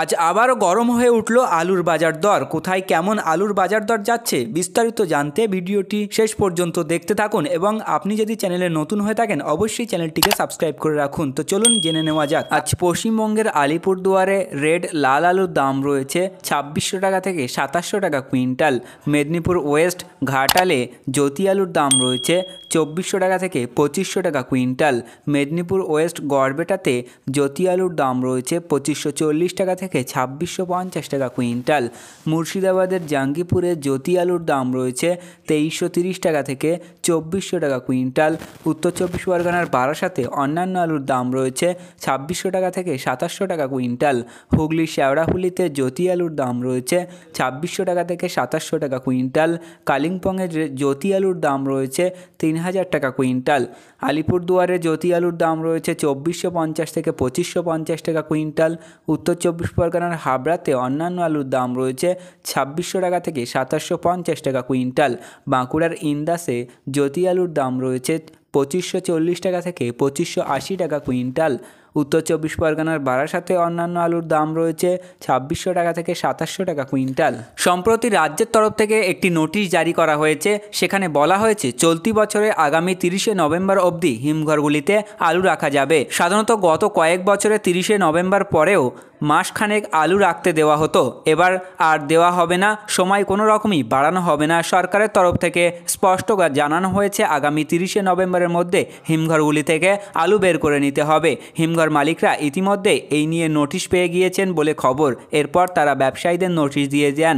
আজ আবারও গরম হয়ে উঠল আলুর বাজার দর। কোথায় কেমন আলুর বাজার দর যাচ্ছে বিস্তারিত জানতে ভিডিওটি শেষ পর্যন্ত দেখতে থাকুন এবং আপনি যদি চ্যানেলে নতুন হয়ে থাকেন অবশ্যই চ্যানেলটিকে সাবস্ক্রাইব করে রাখুন। তো চলুন জেনে নেওয়া যাক। আজ পশ্চিমবঙ্গের আলিপুরদুয়ারে রেড লাল আলুর দাম রয়েছে 2600 টাকা থেকে 2700 টাকা কুইন্টাল। মেদিনীপুর ওয়েস্ট ঘাটালে জ্যোতি আলুর দাম রয়েছে 2400 টাকা থেকে 2500 টাকা কুইন্টাল। মেদিনীপুর ওয়েস্ট গড়বেটাতে জ্যোতি আলুর দাম রয়েছে 2540 টাকা থেকে 2650 টাকা কুইন্টাল। মুর্শিদাবাদের জাঙ্গিপুরে জ্যোতি আলুর দাম রয়েছে 2330 টাকা থেকে 2400 টাকা কুইন্টাল। উত্তর চব্বিশ পরগনার বারাসাতে অন্যান্য আলুর দাম রয়েছে 2600 টাকা থেকে 2700 টাকা কুইন্টাল। হুগলির শেওড়াফুলিতে জ্যোতি আলুর দাম রয়েছে 2600 টাকা থেকে 2700 টাকা কুইন্টাল। কালিম্পংয়ে জ্যোতি আলুর দাম রয়েছে 3000 টাকা কুইন্টাল। আলিপুরদুয়ারে জ্যোতি আলুর দাম রয়েছে 2450 থেকে 2550 টাকা কুইন্টাল। উত্তর চব্বিশ পরগনার হাবড়াতে অন্যান্য আলুর দাম রয়েছে 2600 টাকা থেকে 2750 টাকা কুইন্টাল। বাঁকুড়ার ইন্দাসে জ্যোতি আলুর দাম রয়েছে 2540 টাকা থেকে 2580 টাকা কুইন্টাল। উত্তর চব্বিশ পরগনার বারাসাতে অন্যান্য আলুর দাম রয়েছে 2600 টাকা থেকে 2700 টাকা কুইন্টাল। সম্প্রতি রাজ্যের তরফ থেকে একটি নোটিশ জারি করা হয়েছে। সেখানে বলা হয়েছে চলতি বছরে আগামী 30শে নভেম্বর অবধি হিমঘরগুলিতে আলু রাখা যাবে। সাধারণত গত কয়েক বছরে 30শে নভেম্বর পরেও মাসখানেক আলু রাখতে দেওয়া হতো, এবার আর দেওয়া হবে না। সময় কোনো রকমই বাড়ানো হবে না। সরকারের তরফ থেকে স্পষ্ট জানানো হয়েছে আগামী 30শে নভেম্বরের মধ্যে হিমঘরগুলি থেকে আলু বের করে নিতে হবে। হিমঘর মালিকরা ইতিমধ্যে এই নিয়ে নোটিশ পেয়ে গিয়েছেন বলে খবর। এরপর তারা ব্যবসায়ীদের নোটিশ দিয়ে দেন।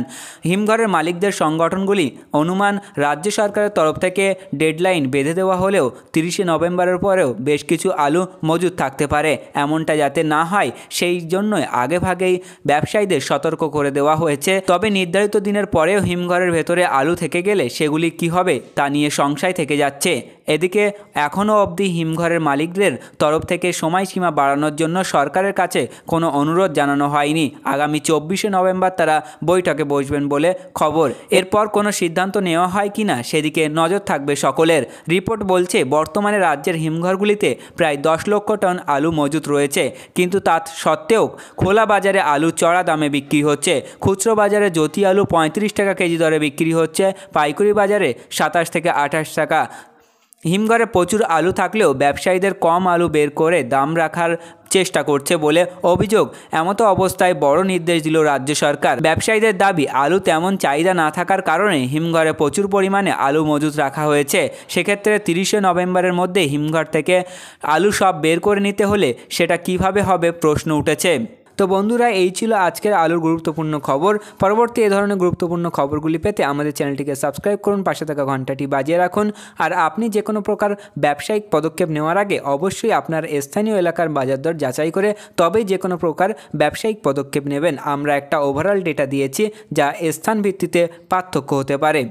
হিমঘরের মালিকদের সংগঠনগুলি অনুমান রাজ্য সরকারের তরফ থেকে ডেডলাইন বেঁধে দেওয়া হলেও 30শে নভেম্বরের পরেও বেশ কিছু আলু মজুদ থাকতে পারে। এমনটা যাতে না হয় সেই জন্যই আগেভাগেই ব্যবসায়ীদের সতর্ক করে দেওয়া হয়েছে। তবে নির্ধারিত দিনের পরেও হিমঘরের ভেতরে আলু থেকে গেলে সেগুলি কি হবে তা নিয়ে সংশয় থেকে যাচ্ছে। এদিকে এখনও অবধি হিমঘরের মালিকদের তরফ থেকে সময়সীমা বাড়ানোর জন্য সরকারের কাছে কোনো অনুরোধ জানানো হয়নি। আগামী 24শে নভেম্বর তারা বৈঠকে বসবেন বলে খবর। এরপর কোনো সিদ্ধান্ত নেওয়া হয় কিনা সেদিকে নজর থাকবে সকলের। রিপোর্ট বলছে বর্তমানে রাজ্যের হিমঘরগুলিতে প্রায় 10 লক্ষ টন আলু মজুত রয়েছে, কিন্তু তা সত্ত্বেও খোলা বাজারে আলু চড়া দামে বিক্রি হচ্ছে। খুচরো বাজারে জ্যোতি আলু 35 টাকা কেজি দরে বিক্রি হচ্ছে, পাইকারি বাজারে 27 থেকে 28 টাকা। হিমঘরে প্রচুর আলু থাকলেও ব্যবসায়ীদের কম আলু বের করে দাম রাখার চেষ্টা করছে বলে অভিযোগ। এমতো অবস্থায় বড় নির্দেশ দিল রাজ্য সরকার। ব্যবসায়ীদের দাবি আলু তেমন চাহিদা না থাকার কারণে হিমঘরে প্রচুর পরিমাণে আলু মজুত রাখা হয়েছে। সেক্ষেত্রে 30শে নভেম্বরের মধ্যে হিমঘর থেকে আলু সব বের করে নিতে হলে সেটা কিভাবে হবে প্রশ্ন উঠেছে। তো বন্ধুরা, এই ছিল আজকের আলুর গুরুত্বপূর্ণ খবর। পরবর্তী এই ধরনের গুরুত্বপূর্ণ খবরগুলি পেতে আমাদের চ্যানেলটিকে সাবস্ক্রাইব করুন, পাশে থাকা ঘন্টাটি বাজিয়ে রাখুন। আর আপনি যে কোনো প্রকার ব্যবসায়িক পদক্ষেপ নেওয়ার আগে অবশ্যই আপনার স্থানীয় এলাকার বাজার দর যাচাই করে তবেই যে কোনো প্রকার ব্যবসায়িক পদক্ষেপ নেবেন। আমরা একটা ওভারঅল ডেটা দিয়েছি যা স্থান ভিত্তিতে পার্থক্য হতে পারে।